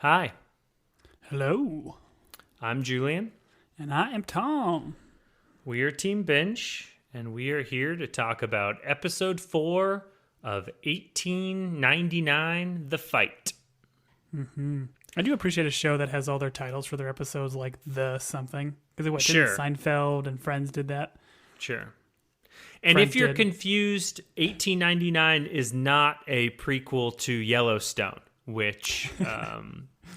Hi, Hello, I'm Julian. and I am Tom. We are Team Binge, and we are here to talk about episode 4 of 1899, The Fight. I do appreciate a show that has all their titles for their episodes like The Something. Because what, didn't Sure. Seinfeld and Friends did that? Sure. And Friends if you're did. confused, 1899 is not a prequel to Yellowstone, which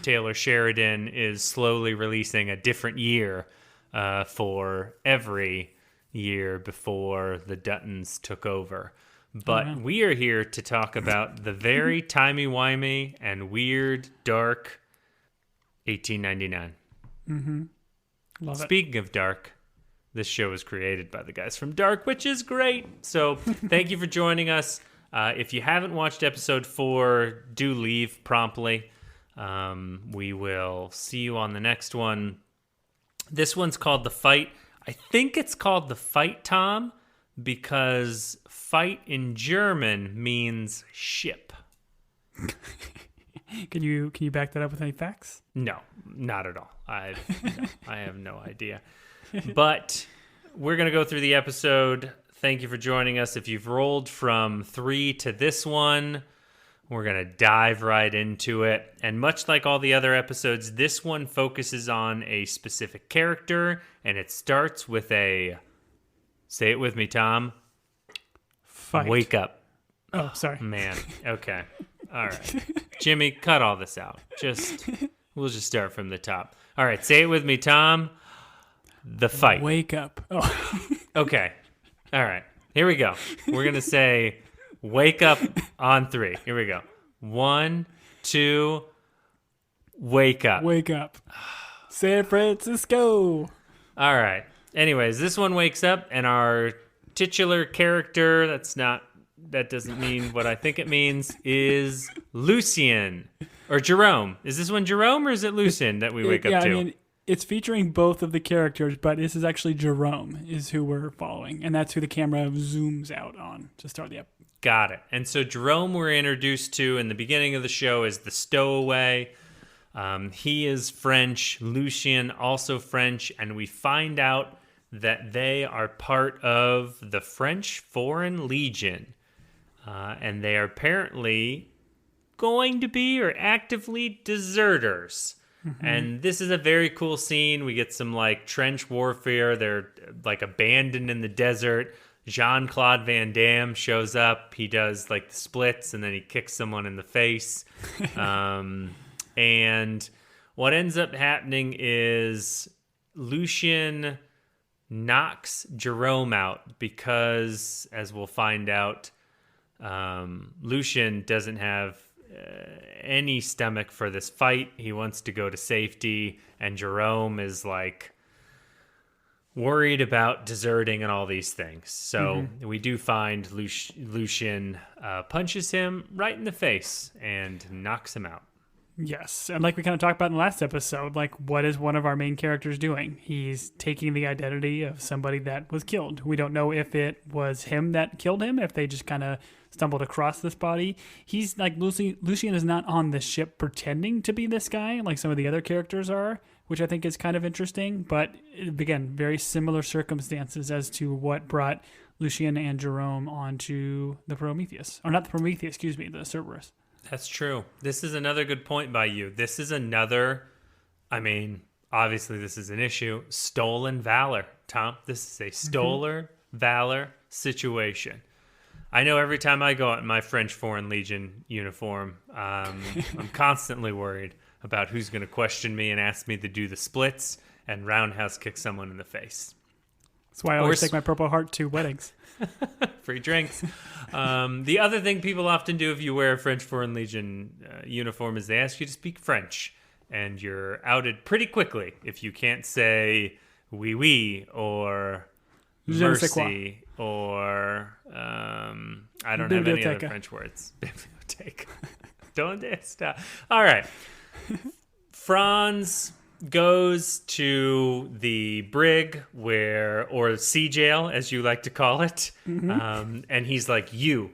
Taylor Sheridan is slowly releasing a different year for every year before the Duttons took over. But we are here to talk about the very timey-wimey and weird, dark 1899. Love it. Speaking of dark, this show was created by the guys from Dark, which is great. So thank you for joining us. If you haven't watched episode 4, do leave promptly. We will see you on the next one. This one's called The Fight. I think it's called The Fight, Tom, because fight in German means ship. Can you back that up with any facts? No, not at all. I have no idea. But we're going to go through the episode. Thank you for joining us. If you've rolled from 3 to this one, we're going to dive right into it. And much like all the other episodes, this one focuses on a specific character, and it starts with a, say it with me, Tom, Fight. wake up. Oh, sorry. Man, okay. All right. Jimmy, cut all this out. We'll just start from the top. All right, say it with me, Tom. The fight. Wake up. Oh, Okay. All right. Here we go. We're going to say wake up on 3. Here we go. 1, 2, wake up. wake up. San Francisco. All right. Anyways, this one wakes up, and our titular character, that doesn't mean what I think it means, is Lucien. Or Jerome. Is this one Jerome, or is it Lucien that we wake up to? I mean, it's featuring both of the characters, but this is actually Jerome is who we're following, and that's who the camera zooms out on to start the episode. Got it. And so Jerome we're introduced to in the beginning of the show is the stowaway. He is French. Lucien also French. And we find out that they are part of the French Foreign Legion. And they are apparently going to be or actively deserters. And this is a very cool scene. We get some like trench warfare. They're like abandoned in the desert. Jean-Claude Van Damme shows up. He does like the splits and then he kicks someone in the face. And what ends up happening is Lucien knocks Jerome out because, as we'll find out, Lucien doesn't have any stomach for this fight. He wants to go to safety, and Jerome is like worried about deserting and all these things. So we do find Lucien punches him right in the face and knocks him out. Yes, and like we kind of talked about in the last episode, like what is one of our main characters doing? He's taking the identity of somebody that was killed. We don't know if it was him that killed him, if they just kind of stumbled across this body. He's like Lucien is not on the ship pretending to be this guy like some of the other characters are, which I think is kind of interesting. But again, very similar circumstances as to what brought Lucien and Jerome onto the Prometheus, or not the Prometheus, excuse me, the Cerberus. That's true. This is another good point by you. This is another, I mean, obviously this is an issue, stolen valor, Tom. This is a stolen valor situation. I know every time I go out in my French Foreign Legion uniform, I'm constantly worried about who's going to question me and ask me to do the splits and roundhouse kick someone in the face. That's why I always take my Purple Heart to weddings. Free drinks. The other thing people often do if you wear a French Foreign Legion uniform is they ask you to speak French, and you're outed pretty quickly if you can't say oui oui or Je ne sais quoi. mercy or I don't have any other French words. Bibliothèque. Donde está? All right. Franz goes to the brig or sea jail, as you like to call it. And he's like, you.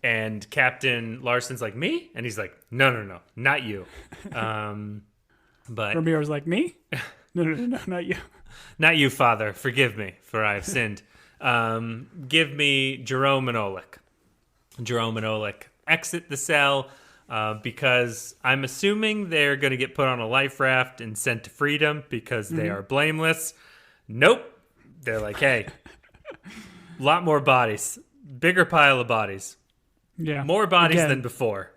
And Captain Larson's like, me? And he's like, no, not you. But Ramiro's like, me? No, not you. not you, Father. Forgive me, for I have sinned. Give me Jerome and Oleg. Jerome and Oleg exit the cell because I'm assuming they're going to get put on a life raft and sent to freedom because they are blameless. Nope. They're like, hey, lot more bodies. Bigger pile of bodies. Yeah. More bodies than before.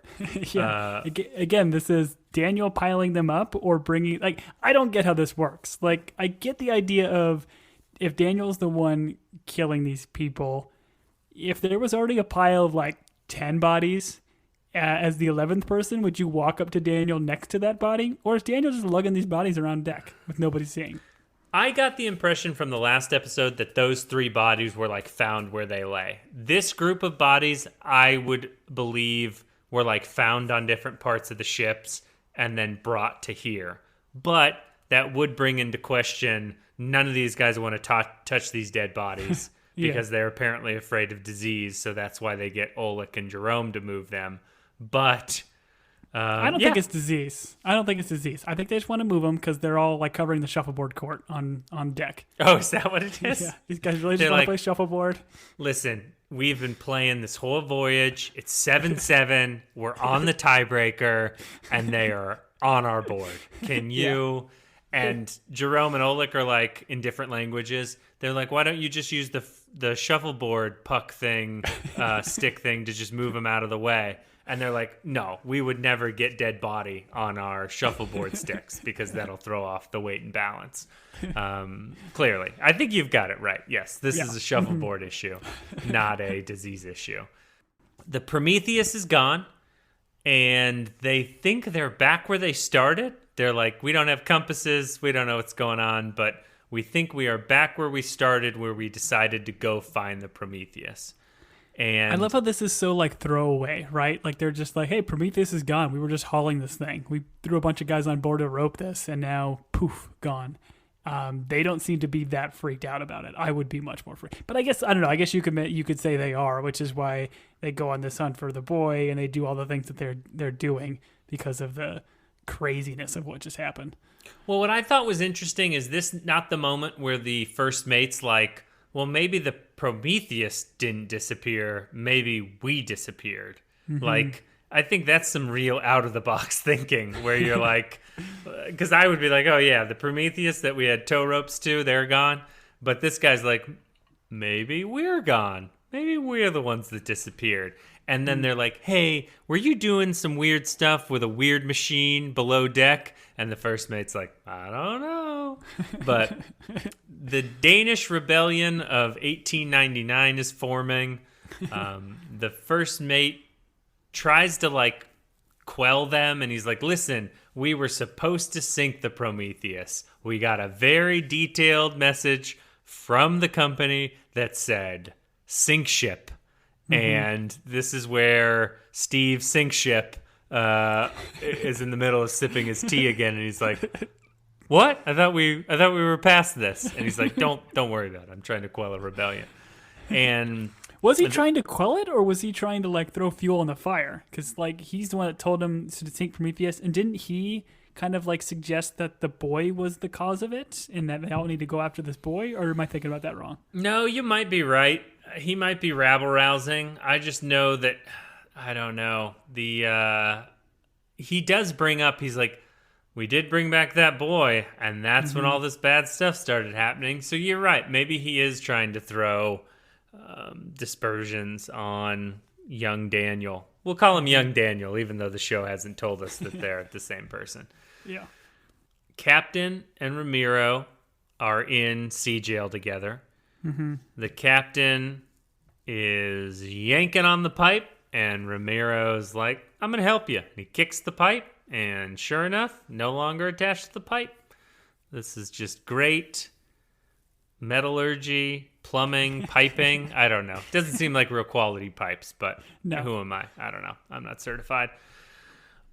Yeah. Again, this is Daniel piling them up or bringing... Like, I don't get how this works. Like, I get the idea of if Daniel's the one killing these people, if there was already a pile of, like, 10 bodies as the 11th person, would you walk up to Daniel next to that body? Or is Daniel just lugging these bodies around deck with nobody seeing? I got the impression from the last episode that those 3 bodies were like found where they lay. This group of bodies, I would believe, were like found on different parts of the ships and then brought to here. But that would bring into question, none of these guys want to touch these dead bodies because they're apparently afraid of disease. So that's why they get Oleg and Jerome to move them. But... I don't think it's disease. I think they just want to move them because they're all like covering the shuffleboard court on deck. Oh, is that what it is? Yeah, these guys really just want to play shuffleboard. Listen, we've been playing this whole voyage. It's 7-7. We're on the tiebreaker, and they are on our board. Can you? And Jerome and Oleg are like in different languages. They're like, why don't you just use the shuffleboard puck thing, stick thing to just move them out of the way? And they're like, no, we would never get dead body on our shuffleboard sticks because that'll throw off the weight and balance. Clearly. I think you've got it right. Yes, this is a shuffleboard issue, not a disease issue. The Prometheus is gone, and they think they're back where they started. They're like, we don't have compasses. We don't know what's going on, but we think we are back where we started, where we decided to go find the Prometheus. And I love how this is so like throwaway, right? Like they're just like, hey, Prometheus is gone. We were just hauling this thing. We threw a bunch of guys on board to rope this, and now poof, gone. They don't seem to be that freaked out about it. I would be much more freaked. But I guess, I don't know, I guess you could say they are, which is why they go on this hunt for the boy and they do all the things that they're doing because of the craziness of what just happened. Well, what I thought was interesting is this not the moment where the first mate's like, well, maybe the Prometheus didn't disappear. Maybe we disappeared. Mm-hmm. Like, I think that's some real out-of-the-box thinking where you're like... Because I would be like, oh, yeah, the Prometheus that we had tow ropes to, they're gone. But this guy's like, maybe we're gone. Maybe we're the ones that disappeared. And then they're like, hey, were you doing some weird stuff with a weird machine below deck? And the first mate's like, I don't know. But the Danish rebellion of 1899 is forming. The first mate tries to like quell them. And he's like, listen, we were supposed to sink the Prometheus. We got a very detailed message from the company that said, sink ship. Mm-hmm. And this is where Steve Sink Ship is in the middle of sipping his tea again, and he's like, "What? I thought we were past this." And he's like, "Don't worry about it. I'm trying to quell a rebellion." And was he trying to quell it, or was he trying to like throw fuel on the fire? Because like he's the one that told him to sink Prometheus, and didn't he kind of like suggest that the boy was the cause of it, and that they all need to go after this boy? Or am I thinking about that wrong? No, you might be right. He might be rabble-rousing. I just know that, I don't know, he does bring up, he's like, we did bring back that boy, and that's when all this bad stuff started happening. So you're right. Maybe he is trying to throw dispersions on young Daniel. We'll call him young Daniel, even though the show hasn't told us that they're the same person. Yeah. Captain and Ramiro are in sea jail together. Mm-hmm. The captain is yanking on the pipe, and Ramiro's like, I'm going to help you. And he kicks the pipe, and sure enough, no longer attached to the pipe. This is just great metallurgy, plumbing, piping. I don't know. Doesn't seem like real quality pipes, but who am I? I don't know. I'm not certified.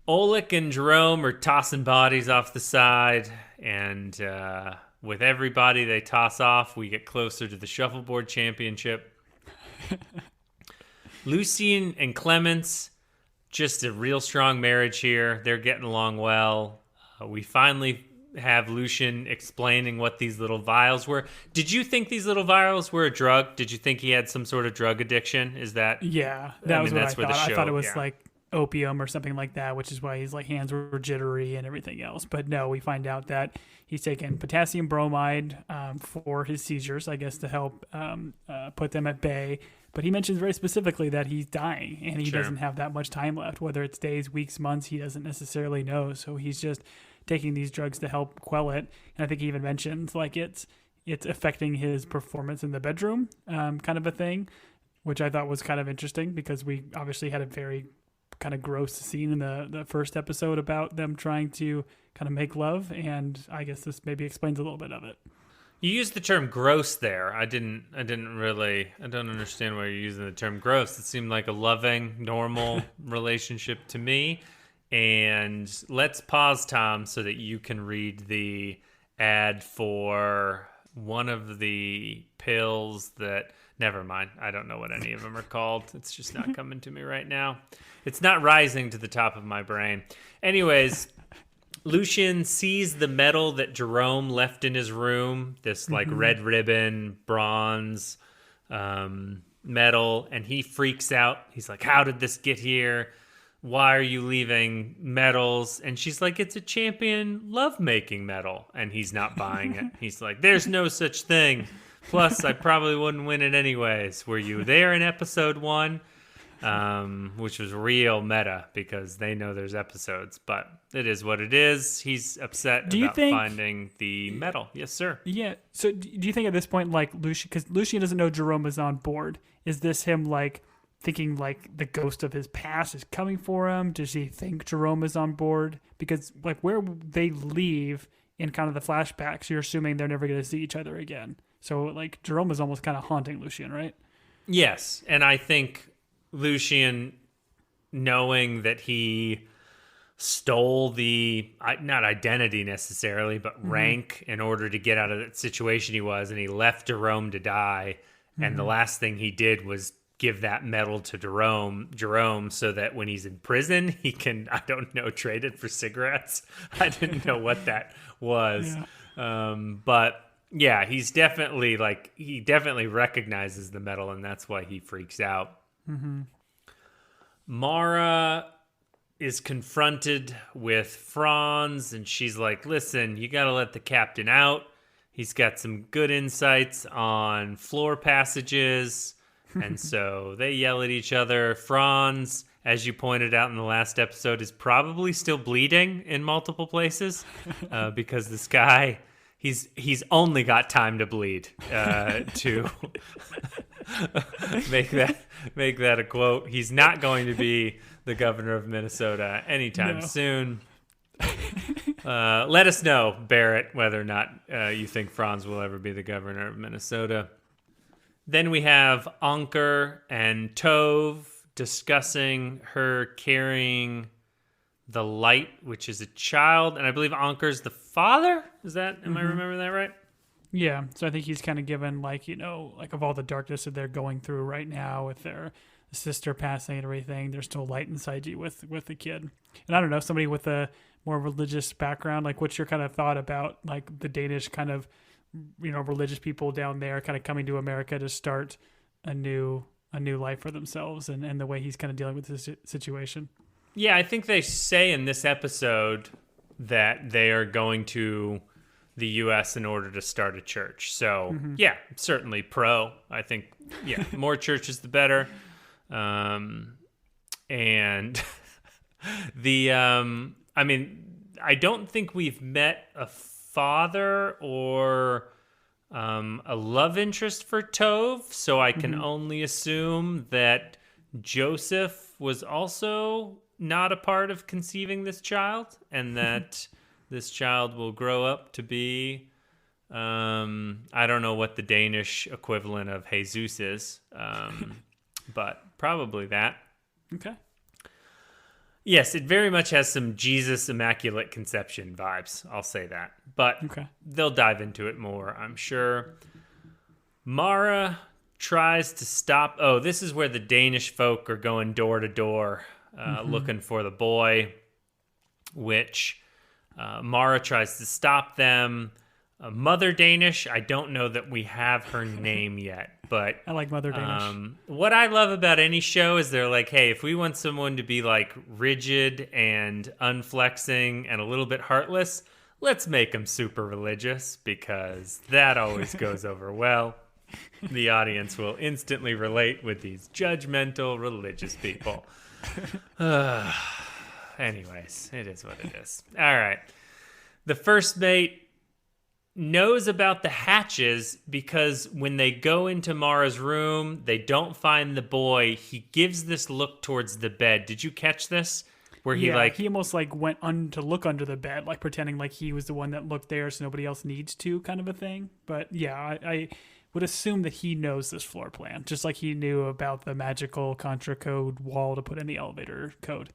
Oleg and Jerome are tossing bodies off the side, and with every body they toss off, we get closer to the shuffleboard championship. Lucien and Clemens, just a real strong marriage here. They're getting along well. We finally have Lucien explaining what these little vials were. Did you think these little vials were a drug? Did you think he had some sort of drug addiction? Is that? Yeah, that was what I that's where thought. the show, I thought it was yeah. like opium or something like that, which is why his like hands were jittery and everything else. But no, we find out that he's taken potassium bromide for his seizures, I guess, to help put them at bay. But he mentions very specifically that he's dying and he Sure. doesn't have that much time left, whether it's days, weeks, months, he doesn't necessarily know. So he's just taking these drugs to help quell it. And I think he even mentions like it's affecting his performance in the bedroom, kind of a thing, which I thought was kind of interesting because we obviously had a very kind of gross scene in the first episode about them trying to kind of make love. And I guess this maybe explains a little bit of it. You used the term gross there. I don't understand why you're using the term gross. It seemed like a loving, normal relationship to me. And let's pause, Tom, so that you can read the ad for one of the pills that, never mind. I don't know what any of them are called. It's just not coming to me right now. It's not rising to the top of my brain. Anyways, Lucien sees the medal that Jerome left in his room, this like red ribbon, bronze medal, and he freaks out. He's like, how did this get here? Why are you leaving medals? And she's like, it's a champion lovemaking medal. And he's not buying it. He's like, there's no such thing. Plus, I probably wouldn't win it anyways. Were you there in episode 1? Which was real meta because they know there's episodes, but it is what it is. He's upset about finding the medal. Yes, sir. Yeah. So do you think at this point, like Lucien, because Lucien doesn't know Jerome is on board, is this him like thinking like the ghost of his past is coming for him? Does he think Jerome is on board? Because like where they leave in kind of the flashbacks, you're assuming they're never going to see each other again. So like Jerome is almost kind of haunting Lucien, right? Yes. And I think Lucien, knowing that he stole the, not identity necessarily, but rank in order to get out of that situation he was, and he left Jerome to die, and the last thing he did was give that medal to Jerome so that when he's in prison, he can, I don't know, trade it for cigarettes. I didn't know what that was. Yeah. But yeah, he definitely recognizes the medal, and that's why he freaks out. Mm-hmm. Mara is confronted with Franz, and she's like, listen, you got to let the captain out. He's got some good insights on floor passages. And so they yell at each other. Franz, as you pointed out in the last episode, is probably still bleeding in multiple places because this guy, he's only got time to bleed to make that a quote. He's not going to be the governor of Minnesota anytime soon. Let us know, Barrett, whether or not you think Franz will ever be the governor of Minnesota. Then we have Anker and Tove discussing her carrying the light, which is a child, and I believe Anker's the father. Am I remembering that right? Yeah, so I think he's kind of given, like, you know, like of all the darkness that they're going through right now with their sister passing and everything, there's still light inside you with the kid. And I don't know, somebody with a more religious background, like what's your kind of thought about like the Danish kind of, you know, religious people down there kind of coming to America to start a new life for themselves and the way he's kind of dealing with this situation? Yeah, I think they say in this episode that they are going to the U.S. in order to start a church. So, yeah, certainly pro. I think, yeah, more churches the better. And I mean, I don't think we've met a father or a love interest for Tove, so I can only assume that Joseph was also not a part of conceiving this child, and that this child will grow up to be, I don't know what the Danish equivalent of Jesus is, but probably that. Okay. Yes, it very much has some Jesus Immaculate Conception vibes. I'll say that. But they'll dive into it more, I'm sure. Mara tries to stop. Oh, this is where the Danish folk are going door to door looking for the boy, which Mara tries to stop them. Mother Danish, I don't know that we have her name yet, but I like Mother Danish. what I love about any show is they're like, hey, if we want someone to be like rigid and unflexing and a little bit heartless, let's make them super religious, because that always goes over well. The audience will instantly relate with these judgmental religious people. Anyways, it is what it is. All right. The first mate knows about the hatches because when they go into Mara's room, they don't find the boy. He gives this look towards the bed. Did you catch this? Where he he almost like went to look under the bed, like pretending like he was the one that looked there so nobody else needs to, kind of a thing. But yeah, I would assume that he knows this floor plan, just like he knew about the magical contra code wall to put in the elevator code.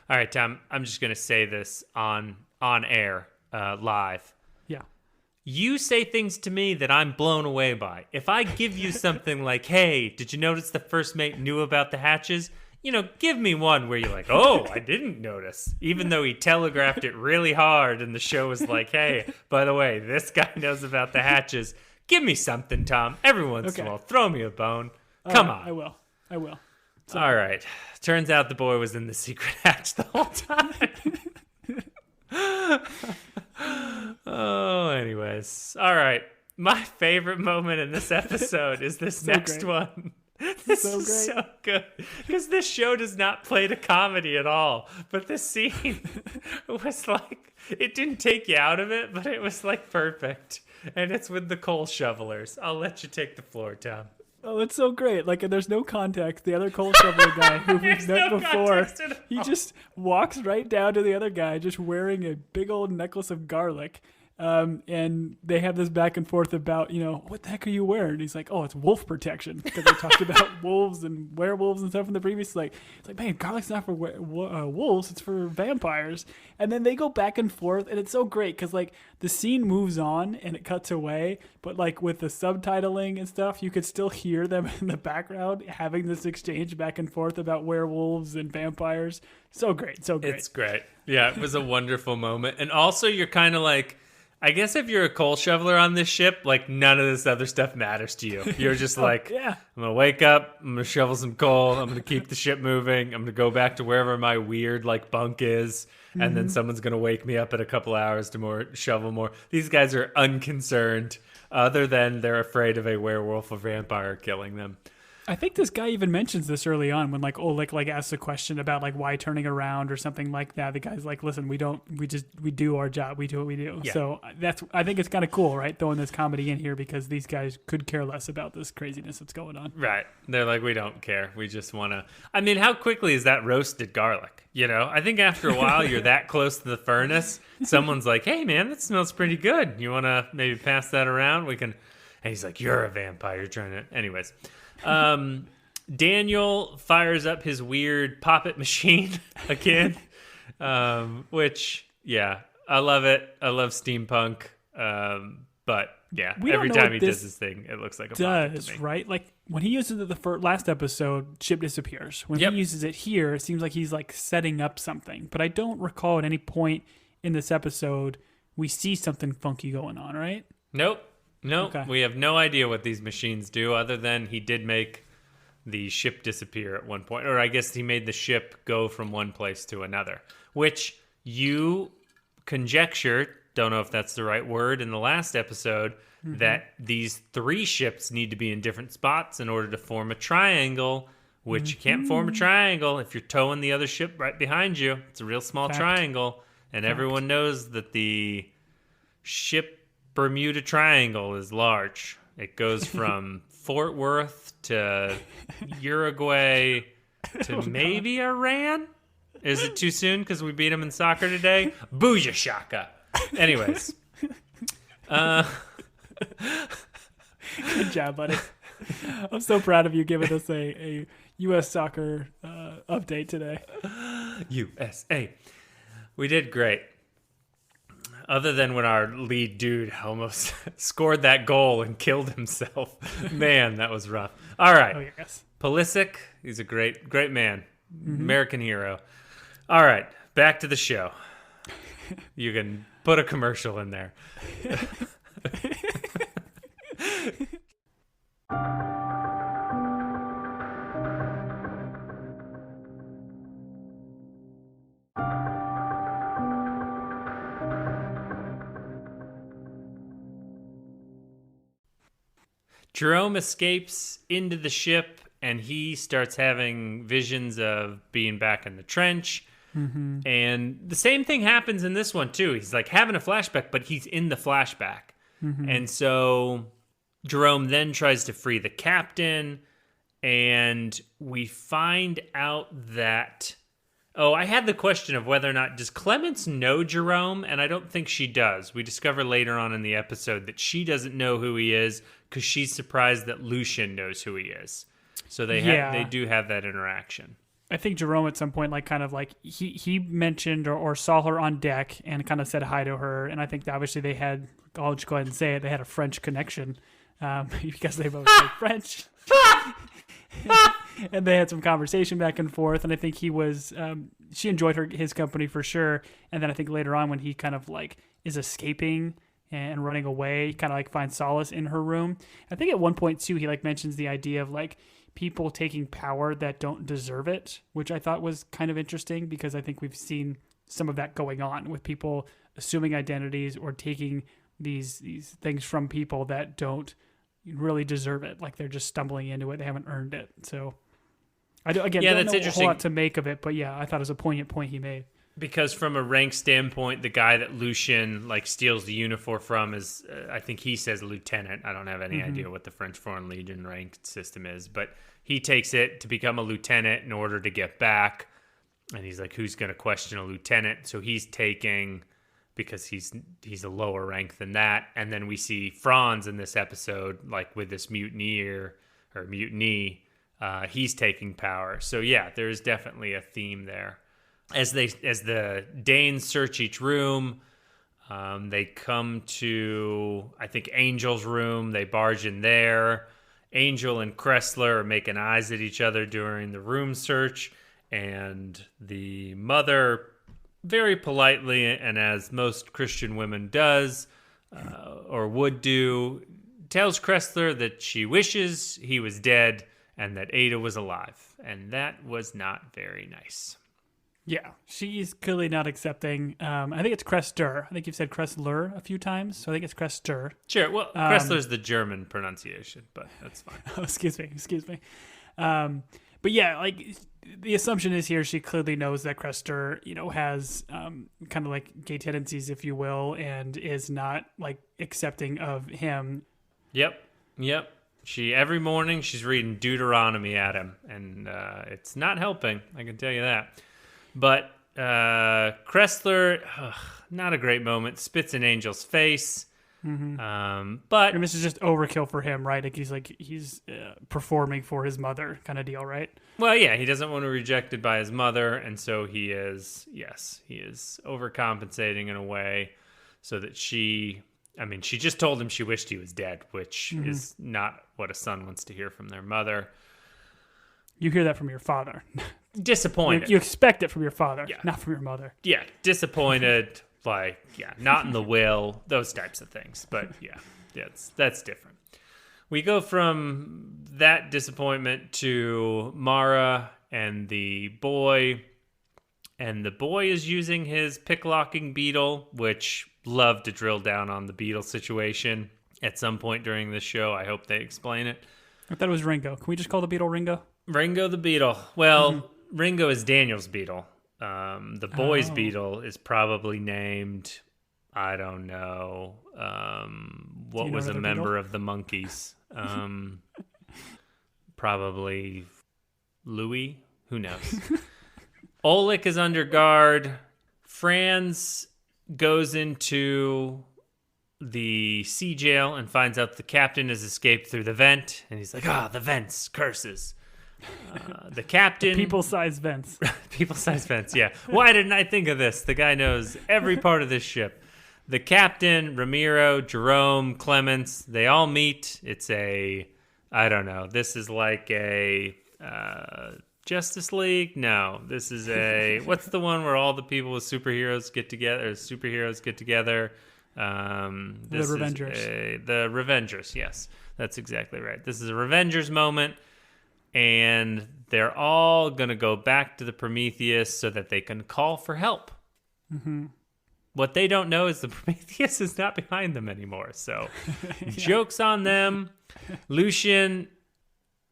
All right, Tom, I'm just going to say this on air, live. Yeah. You say things to me that I'm blown away by. If I give you something like, hey, did you notice the first mate knew about the hatches? You know, give me one where you're like, oh, I didn't notice. Even though he telegraphed it really hard and the show was like, hey, by the way, this guy knows about the hatches. Give me something, Tom. Every once in a while, throw me a bone. Come on. I will. So. All right. Turns out the boy was in the secret hatch the whole time. Oh, anyways. All right. My favorite moment in this episode is this next great. one. This is so good. Because this show does not play to comedy at all. But this scene was like, it didn't take you out of it, but it was like perfect. And it's with the coal shovelers. I'll let you take the floor, Tom. Oh, it's so great. Like, there's no context. The other coal shoveler guy who we've met before, he just walks right down to the other guy just wearing a big old necklace of garlic. And they have this back and forth about, what the heck are you wearing? And he's like, oh, it's wolf protection. Because they talked about wolves and werewolves and stuff in the previous. It's like, man, garlic's not for wolves. It's for vampires. And then they go back and forth. And it's so great because, like, the scene moves on and it cuts away. But, like, with the subtitling and stuff, you could still hear them in the background having this exchange back and forth about werewolves and vampires. So great. So great. It's great. Yeah, it was a wonderful moment. And also, you're kind of like, I guess if you're a coal shoveler on this ship, like, none of this other stuff matters to you. You're just like, I'm going to wake up, I'm going to shovel some coal, I'm going to keep the ship moving, I'm going to go back to wherever my weird, like, bunk is, and then someone's going to wake me up in a couple hours to shovel more. These guys are unconcerned, other than they're afraid of a werewolf or vampire killing them. I think this guy even mentions this early on when like asks a question about like why turning around or something like that. The guy's like, listen, we do our job. We do what we do. Yeah. So I think it's kind of cool, right? Throwing this comedy in here because these guys could care less about this craziness that's going on. Right. They're like, we don't care. We just want to, I mean, how quickly is that roasted garlic? I think after a while you're that close to the furnace. Someone's like, hey man, that smells pretty good. You want to maybe pass that around? And he's like, you're a vampire. You're trying to, anyways. Daniel fires up his weird poppet machine again, which, yeah, I love it. I love steampunk. But yeah, every time he does his thing, it looks like a poppet to me. Right? Like when he uses it the last episode, ship disappears. When he uses it here, it seems like he's like setting up something. But I don't recall at any point in this episode we see something funky going on, right? Nope. Okay. We have no idea what these machines do other than he did make the ship disappear at one point. Or I guess he made the ship go from one place to another, which you conjecture, don't know if that's the right word, in the last episode, that these three ships need to be in different spots in order to form a triangle, which you can't form a triangle if you're towing the other ship right behind you. It's a real small triangle, and everyone knows that the ship Bermuda Triangle is large. It goes from Fort Worth to Uruguay to maybe Iran. Is it too soon because we beat them in soccer today? Booyah shaka. Anyways. Good job, buddy. I'm so proud of you giving us a U.S. soccer update today. USA. We did great. Other than when our lead dude almost scored that goal and killed himself. Man, that was rough. All right. Oh, yes. Pulisic, he's a great man. American hero. All right, back to the show. You can put a commercial in there. Jerome escapes into the ship, and he starts having visions of being back in the trench. And the same thing happens in this one, too. He's like having a flashback, but he's in the flashback. And so Jerome then tries to free the captain, and we find out that... Oh, I had the question of whether or not, does Clemens know Jerome? And I don't think she does. We discover later on in the episode that she doesn't know who he is because she's surprised that Lucian knows who he is. So they do have that interaction. I think Jerome at some point, like, kind of like he mentioned or saw her on deck and kind of said hi to her. And I think that obviously they had, I'll just go ahead and say it, they had a French connection because they both spoke French. And they had some conversation back and forth, and I think he was she enjoyed his company for sure. And then I think later on when he kind of like is escaping and running away, kind of like finds solace in her room. I think at one point too he like mentions the idea of like people taking power that don't deserve it, which I thought was kind of interesting because I think we've seen some of that going on with people assuming identities or taking these things from people that don't really deserve it, like they're just stumbling into it, they haven't earned it. So don't know a whole lot to make of it, but yeah, I thought it was a poignant point he made. Because from a rank standpoint, the guy that Lucian like steals the uniform from is, I think he says lieutenant. I don't have any idea what the French Foreign Legion rank system is, but he takes it to become a lieutenant in order to get back. And he's like, who's going to question a lieutenant? So he's taking, because he's a lower rank than that. And then we see Franz in this episode, like with this mutiny, he's taking power. So yeah, there's definitely a theme there. As the Danes search each room, they come to, I think, Angel's room. They barge in there. Angel and Kressler are making eyes at each other during the room search. And the mother, very politely, and as most Christian women does, or would do, tells Kressler that she wishes he was dead and that Ada was alive. And that was not very nice. Yeah, she's clearly not accepting. I think it's Kressler. I think you've said Kressler a few times, so I think it's Kressler. Sure. Well, Kressler's the German pronunciation, but that's fine. Oh, excuse me. But yeah, like the assumption is here, she clearly knows that Kressler, has kind of like gay tendencies, if you will, and is not like accepting of him. Yep. Every morning she's reading Deuteronomy at him, and it's not helping. I can tell you that. But Kressler, not a great moment, spits in Angel's face. But and this is just overkill for him, right? Like he's performing for his mother kind of deal, right? Well, yeah, he doesn't want to be rejected by his mother, and so he is overcompensating in a way so that she just told him she wished he was dead, which is not what a son wants to hear from their mother. You hear that from your father. Disappointed. You expect it from your father, not from your mother. Yeah, disappointed, not in the will, those types of things. But yeah, that's different. We go from that disappointment to Mara and the boy. And the boy is using his pick-locking beetle, which love to drill down on the beetle situation at some point during this show. I hope they explain it. I thought it was Ringo. Can we just call the beetle Ringo? Ringo the beetle. Well, Ringo is Daniel's beetle. The boy's beetle is probably named, I don't know, what was a member of the Monkees? Probably Louis? Who knows? Oleg is under guard. Franz goes into the sea jail and finds out the captain has escaped through the vent. And he's like, the vents, curses. The captain... People-sized vents. People-sized vents, yeah. Why didn't I think of this? The guy knows every part of this ship. the captain, Ramiro, Jerome, Clements, they all meet. It's I don't know. This is like a Justice League? No. This is what's the one where all the people with superheroes get together? The Revengers. The Revengers, yes. That's exactly right. This is a Revengers moment, and they're all going to go back to the Prometheus so that they can call for help. Mm-hmm. What they don't know is the Prometheus is not behind them anymore. So, Joke's on them. Lucian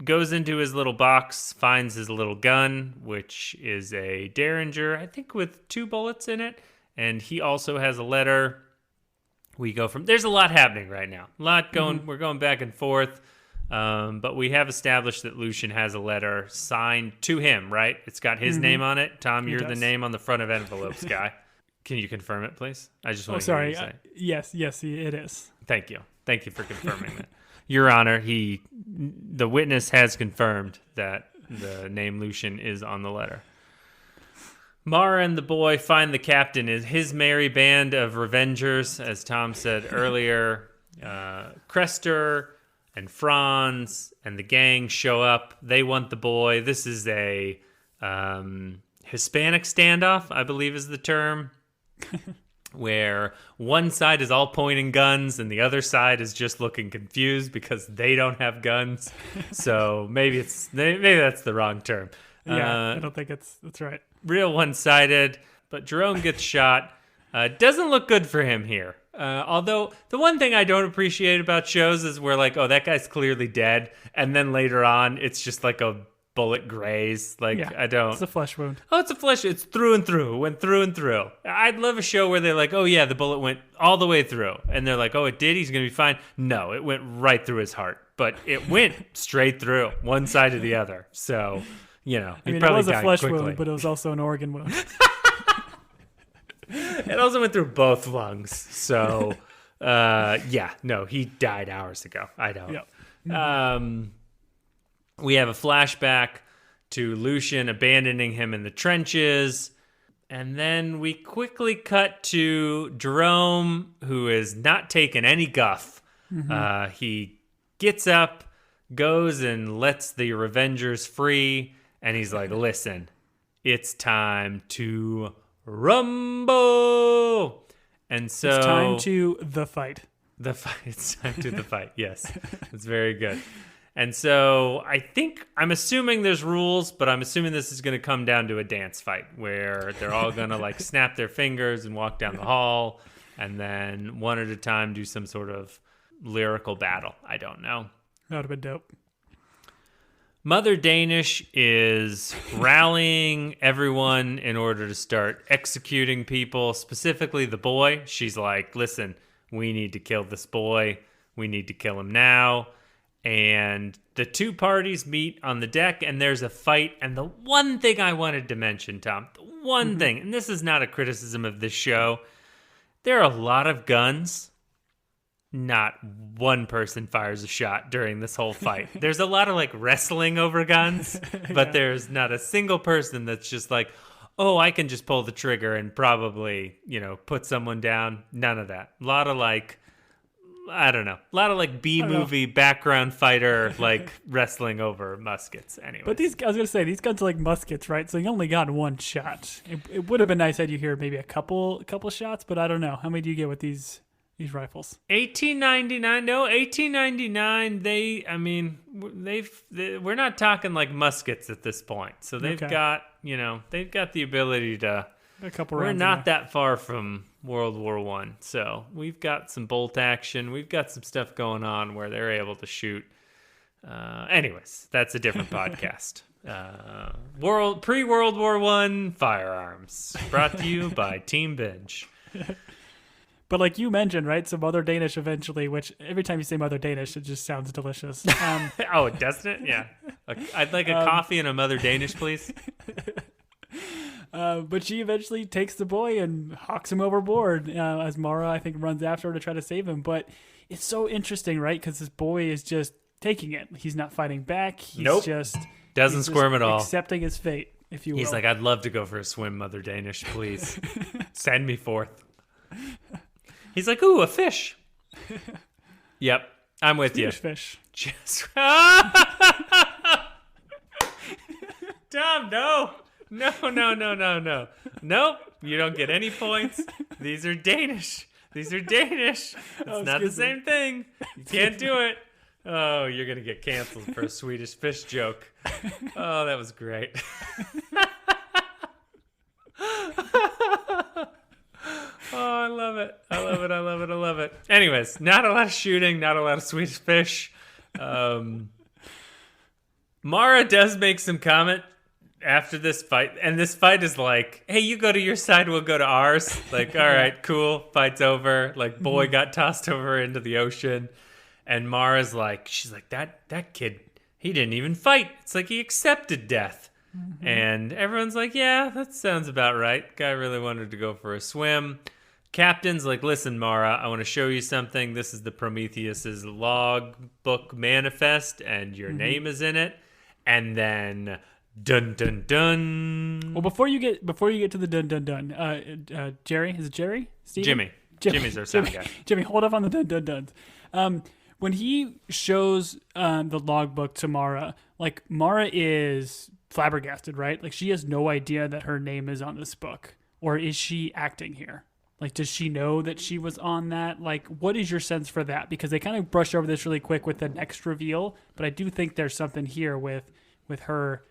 goes into his little box, finds his little gun, which is a Derringer, I think with 2 bullets in it. And he also has a letter. There's a lot happening right now. We're going back and forth. But we have established that Lucian has a letter signed to him, right? It's got his name on it. Tom, you're the name on the front of envelopes guy. Can you confirm it, please? I just want to hear you say. Yes, it is. Thank you for confirming that. Your Honor, the witness has confirmed that the name Lucian is on the letter. Mara and the boy find the captain is his merry band of Revengers, as Tom said earlier. Crester and Franz and the gang show up. They want the boy. This is a Hispanic standoff, I believe is the term, where one side is all pointing guns and the other side is just looking confused because they don't have guns. So maybe that's the wrong term. Yeah, I don't think that's right. Real one-sided, but Jerome gets shot. Doesn't look good for him here. Although the one thing I don't appreciate about shows is we're like, oh, that guy's clearly dead. And then later on, it's just like a bullet graze. I don't. It's a flesh wound. Oh, it's a flesh. It's through and through. Went through and through. I'd love a show where they're like, oh, yeah, the bullet went all the way through. And they're like, oh, it did? He's going to be fine. No, it went right through his heart. But it went straight through, one side to the other. So, he probably it was a flesh quickly. wound, but it was also an organ wound. It also went through both lungs. So, he died hours ago. I don't. Yep. We have a flashback to Lucian abandoning him in the trenches. And then we quickly cut to Jerome, who is not taking any guff. Mm-hmm. He gets up, goes and lets the Revengers free. And he's like, listen, it's time to rumble. And so it's time to the fight. It's time to the fight. Yes, it's very good. And so I'm assuming there's rules, but I'm assuming this is going to come down to a dance fight where they're all going to snap their fingers and walk down the hall and then one at a time do some sort of lyrical battle. I don't know. That would have been dope. Mother Danish is rallying everyone in order to start executing people, specifically the boy. She's like, listen, we need to kill this boy. We need to kill him now. And the two parties meet on the deck, and there's a fight. And the one thing I wanted to mention, Tom, thing, and this is not a criticism of this show, there are a lot of guns. Not one person fires a shot during this whole fight. There's a lot of wrestling over guns, but there's not a single person that's just like, oh, I can just pull the trigger and probably, put someone down. None of that. A lot of I don't know. A lot of B-movie background fighter wrestling over muskets. Anyway. But I was going to say, these guns are like muskets, right? So you only got one shot. It would have been nice had you hear maybe a couple shots, but I don't know. How many do you get with these rifles? 1899. No, 1899. We're not talking muskets at this point. So they've got, they've got the ability to. A couple we're rounds not that far from World War I. So we've got some bolt action. We've got some stuff going on where they're able to shoot. Anyways, that's a different podcast. Pre-World War I firearms brought to you by Team Binge. But like you mentioned, right? So Mother Danish eventually, which every time you say Mother Danish, it just sounds delicious. Oh, doesn't it? Yeah. I'd like a coffee and a Mother Danish, please. But she eventually takes the boy and hawks him overboard as Mara, I think, runs after her to try to save him. But it's so interesting, right? Because this boy is just taking it. He's not fighting back. He's doesn't squirm at all. Accepting his fate, if you will. He's like, I'd love to go for a swim, Mother Danish, please. Send me forth. He's like, ooh, a fish. Yep, I'm with you. Fish. Just Tom, no. Nope, you don't get any points. These are Danish. It's not the same thing. You can't do it. Oh, you're going to get canceled for a Swedish fish joke. Oh, that was great. Oh, I love it. Anyways, not a lot of shooting, not a lot of Swedish fish. Mara does make some comment after this fight, and this fight is like, hey, you go to your side, we'll go to ours. Like, all right, cool, fight's over. Like, boy got tossed over into the ocean, and Mara's like, she's like, that kid, he didn't even fight. It's like he accepted death. And everyone's like, yeah, that sounds about right. Guy really wanted to go for a swim. Captain's like, listen, Mara, I want to show you something. This is the Prometheus's log book manifest, and your name is in it. And then, dun dun dun. Well, before you get to the dun dun dun, Jerry, is it Jerry? Steven? Jimmy's our sound guy. Jimmy, hold up on the dun dun duns. When he shows the logbook to Mara, like Mara is flabbergasted, right? Like she has no idea that her name is on this book, or is she acting here? Like, does she know that she was on that? Like, what is your sense for that? Because they kind of brush over this really quick with the next reveal, but I do think there's something here with her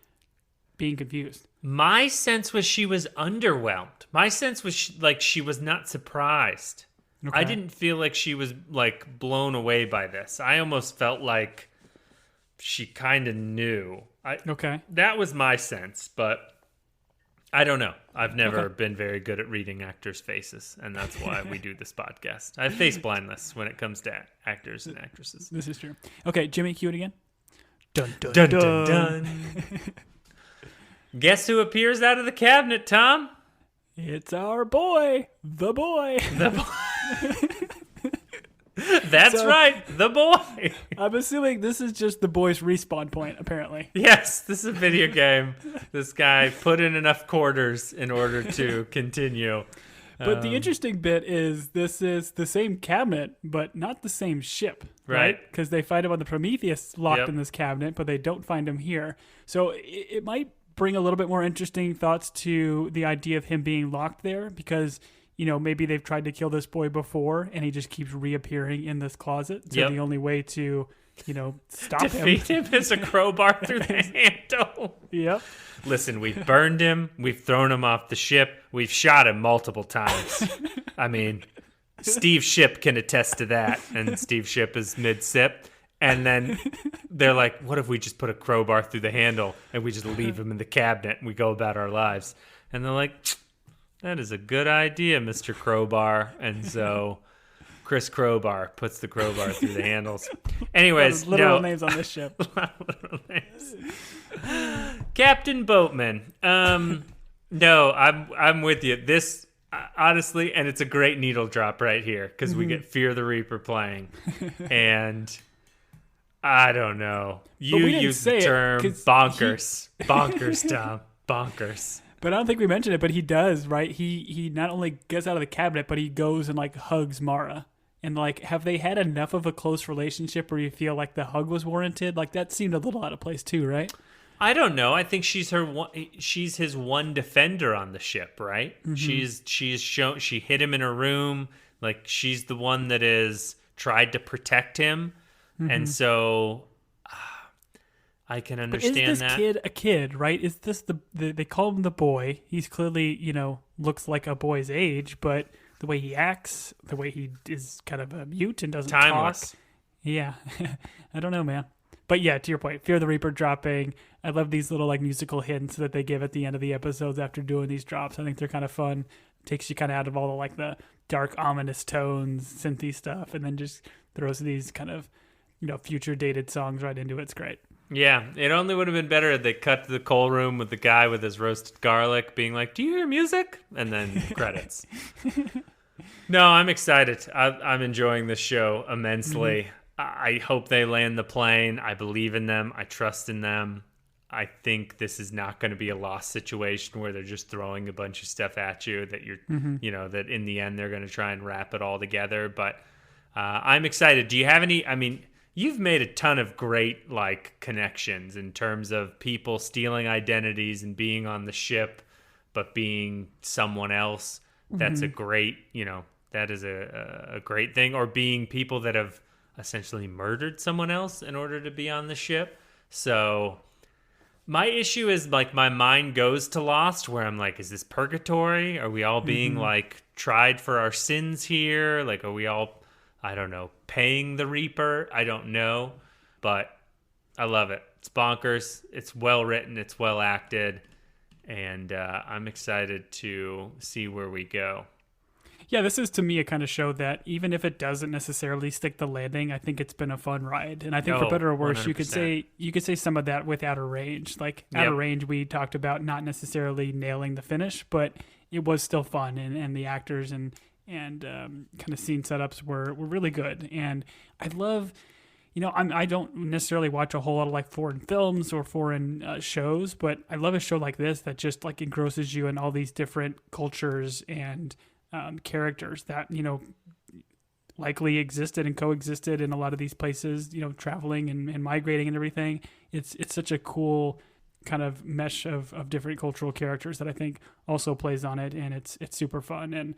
being confused. My sense was she was underwhelmed. My sense was she was not surprised. Okay. I didn't feel like she was like blown away by this. I almost felt like she kind of knew. Okay. That was my sense, but I don't know. I've never been very good at reading actors' faces, and that's why we do this podcast. I have face blindness when it comes to actors and actresses. This is true. Okay, Jimmy, cue it again. Dun, dun, dun, dun. Dun, dun. Guess who appears out of the cabinet, Tom? It's our boy, the boy. That's right, the boy. I'm assuming this is just the boy's respawn point, apparently. Yes, this is a video game. This guy put in enough quarters in order to continue. But the interesting bit is this is the same cabinet, but not the same ship, right? Because they find him on the Prometheus locked in this cabinet, but they don't find him here. So it might bring a little bit more interesting thoughts to the idea of him being locked there, because maybe they've tried to kill this boy before and he just keeps reappearing in this closet. So the only way to, stop defeat him is a crowbar through the handle. Yep. Listen, we've burned him. We've thrown him off the ship. We've shot him multiple times. I mean, Steve Ship can attest to that. And Steve Ship is mid-sip. And then they're like, what if we just put a crowbar through the handle and we just leave him in the cabinet and we go about our lives? And they're like, that is a good idea, Mr. Crowbar. And so Chris Crowbar puts the crowbar through the handles. Anyways, literal names on this ship. Literal names. Captain Boatman. No, I'm with you. This honestly, and it's a great needle drop right here because we get Fear the Reaper playing, and I don't know. You use the term bonkers, bonkers, Tom, bonkers. But I don't think we mentioned it, but he does, right? He not only gets out of the cabinet, but he goes and like hugs Mara. And like, have they had enough of a close relationship where you feel like the hug was warranted? Like that seemed a little out of place too, right? I don't know. I think she's his one defender on the ship, right? Mm-hmm. She hid him in her room. Like she's the one that is tried to protect him. Mm-hmm. And so I can understand that. But is this kid a kid, right? Is this they call him the boy. He's clearly, looks like a boy's age, but the way he acts, the way he is kind of a mute and doesn't timeless. Talk. Yeah. I don't know, man. But yeah, to your point, Fear the Reaper dropping. I love these little like musical hints that they give at the end of the episodes after doing these drops. I think they're kind of fun. Takes you kind of out of all the like the dark, ominous tones, synthy stuff, and then just throws these kind of, future dated songs right into it. It's great. Yeah, it only would have been better if they cut to the coal room with the guy with his roasted garlic being like, do you hear music? And then credits. No, I'm excited. I'm enjoying this show immensely. Mm-hmm. I hope they land the plane. I believe in them. I trust in them. I think this is not going to be a lost situation where they're just throwing a bunch of stuff at you that you're, that in the end they're going to try and wrap it all together. But I'm excited. Do you have any? I mean, you've made a ton of great connections in terms of people stealing identities and being on the ship, but being someone else. That's a great, that is a great thing. Or being people that have essentially murdered someone else in order to be on the ship. So my issue is my mind goes to Lost, where I'm like, is this purgatory? Are we all being tried for our sins here? Are we all, I don't know, paying the Reaper? I don't know, but I love it. It's bonkers. It's well written. It's well acted. And I'm excited to see where we go. Yeah, this is to me a kind of show that even if it doesn't necessarily stick the landing, I think it's been a fun ride. And I think for better or worse, 100%. you could say some of that with Outer Range. Outer Range, we talked about not necessarily nailing the finish, but it was still fun, and the actors and kind of scene setups were really good. And I love, I don't necessarily watch a whole lot of foreign films or foreign shows, but I love a show like this that just engrosses you in all these different cultures and characters that likely existed and coexisted in a lot of these places, traveling and migrating and everything. It's such a cool kind of mesh of different cultural characters that I think also plays on it, and it's super fun. And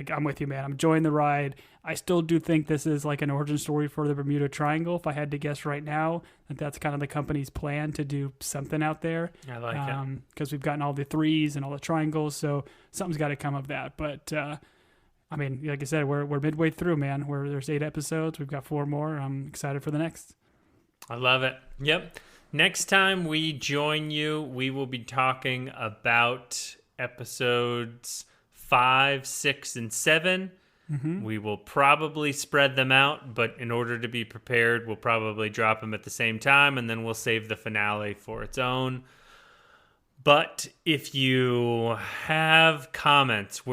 I'm with you, man. I'm enjoying the ride. I still do think this is an origin story for the Bermuda Triangle. If I had to guess right now, that's kind of the company's plan to do something out there. I like it. Because we've gotten all the threes and all the triangles, so something's got to come of that. But I mean, like I said, we're midway through, man. There's 8 episodes. We've got 4 more. I'm excited for the next. I love it. Yep. Next time we join you, we will be talking about episodes 5, 6, and 7. We will probably spread them out, but in order to be prepared, we'll probably drop them at the same time, and then we'll save the finale for its own. But if you have comments,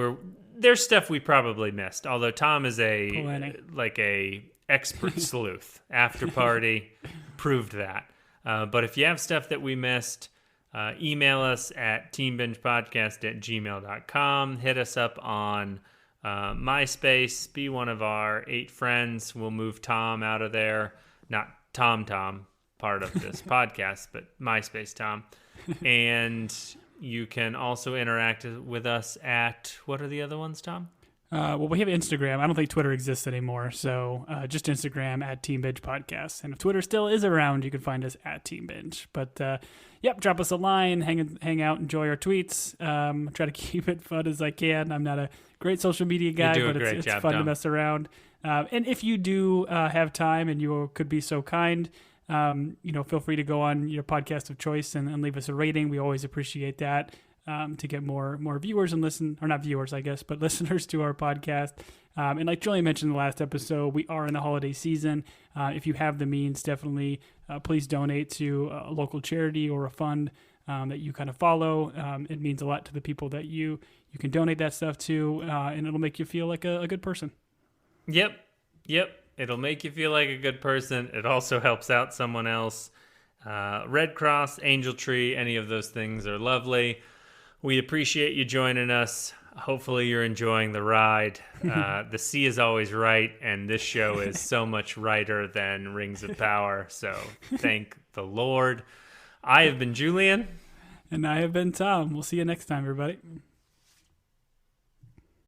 there's stuff we probably missed, although Tom is a expert sleuth. After Party proved that. But if you have stuff that we missed, email us at teambingepodcast@gmail.com. Hit us up on MySpace. Be one of our 8 friends. We'll move Tom out of there. Not Tom, part of this podcast, but MySpace Tom. And you can also interact with us at, what are the other ones, Tom? Well, we have Instagram. I don't think Twitter exists anymore, so just Instagram at Team Binge Podcast. And if Twitter still is around, you can find us at Team Binge. But drop us a line, hang out, enjoy our tweets. Try to keep it fun as I can. I'm not a great social media guy, but it's fun to mess around. And if you do have time and you could be so kind, feel free to go on your podcast of choice and leave us a rating. We always appreciate that. To get more viewers and not viewers, I guess, but listeners to our podcast. And like Julian mentioned in the last episode, we are in the holiday season. If you have the means, definitely please donate to a local charity or a fund that you kind of follow. It means a lot to the people that you can donate that stuff to, and it'll make you feel like a good person. Yep. It'll make you feel like a good person. It also helps out someone else. Red Cross, Angel Tree, any of those things are lovely. We appreciate you joining us. Hopefully you're enjoying the ride. The sea is always right, and this show is so much righter than Rings of Power. So thank the Lord. I have been Julian. And I have been Tom. We'll see you next time, everybody.